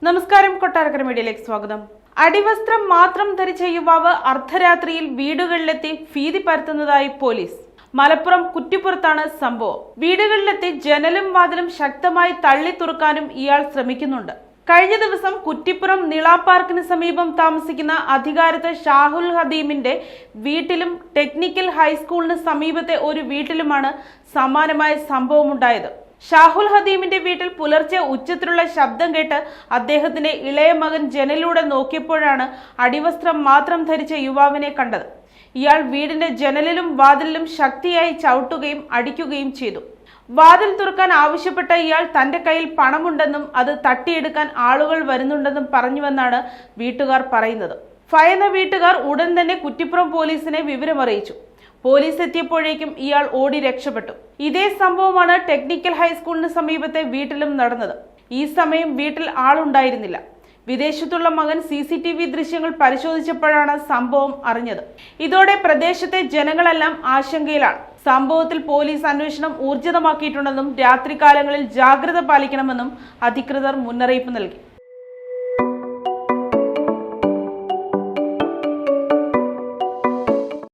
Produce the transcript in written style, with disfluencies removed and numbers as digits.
നമസ്കാരം, കൊട്ടാരക്കര മീഡിയയിലേക്ക് സ്വാഗതം. അടിവസ്ത്രം മാത്രം ധരിച്ച യുവാവ് അർദ്ധരാത്രിയിൽ വീടുകളിലെത്തി ഭീതി പരത്തുന്നതായി പോലീസ്. മലപ്പുറം കുറ്റിപ്പുറത്താണ് സംഭവം. വീടുകളിലെത്തി ജനലും വാതിലും ശക്തമായി തള്ളി തുറക്കാനും ഇയാൾ ശ്രമിക്കുന്നുണ്ട്. കഴിഞ്ഞ ദിവസം കുറ്റിപ്പുറം നിള പാർക്കിന് സമീപം താമസിക്കുന്ന അധികാരത്ത് ഷാഹുൽ ഹദീമിന്റെ വീട്ടിലും ടെക്നിക്കൽ ഹൈസ്കൂളിന് സമീപത്തെ ഒരു വീട്ടിലുമാണ് സമാനമായ സംഭവമുണ്ടായത്. ഷാഹുൽ ഹദീമിന്റെ വീട്ടിൽ പുലർച്ചെ ഉച്ചത്തിലുള്ള ശബ്ദം കേട്ട് അദ്ദേഹത്തിന്റെ ഇളയ മകൻ ജനലിലൂടെ നോക്കിയപ്പോഴാണ് അടിവസ്ത്രം മാത്രം ധരിച്ച യുവാവിനെ കണ്ടത്. ഇയാൾ വീടിന്റെ ജനലിലും വാതിലിലും ശക്തിയായി ചവിട്ടുകയും അടിക്കുകയും ചെയ്തു. വാതിൽ തുറക്കാൻ ആവശ്യപ്പെട്ട ഇയാൾ തന്റെ കയ്യിൽ പണമുണ്ടെന്നും അത് തട്ടിയെടുക്കാൻ ആളുകൾ വരുന്നുണ്ടെന്നും പറഞ്ഞുവെന്നാണ് വീട്ടുകാർ പറയുന്നത്. ഭയന്ന വീട്ടുകാർ ഉടൻ തന്നെ കുറ്റിപ്പുറം പോലീസിനെ വിവരമറിയിച്ചു. പോലീസ് എത്തിയപ്പോഴേക്കും ഇയാൾ ഓടി രക്ഷപ്പെട്ടു. ഇതേ സംഭവമാണ് ടെക്നിക്കൽ ഹൈസ്കൂളിന് സമീപത്തെ വീട്ടിലും നടന്നത്. ഈ സമയം വീട്ടിൽ ആളുണ്ടായിരുന്നില്ല. വിദേശത്തുള്ള മകൻ CCTV ദൃശ്യങ്ങൾ പരിശോധിച്ചപ്പോഴാണ് സംഭവം അറിഞ്ഞത്. ഇതോടെ പ്രദേശത്തെ ജനങ്ങളെല്ലാം ആശങ്കയിലാണ്. സംഭവത്തിൽ പോലീസ് അന്വേഷണം ഊർജിതമാക്കിയിട്ടുണ്ടെന്നും രാത്രികാലങ്ങളിൽ ജാഗ്രത പാലിക്കണമെന്നും അധികൃതർ മുന്നറിയിപ്പ് നൽകി.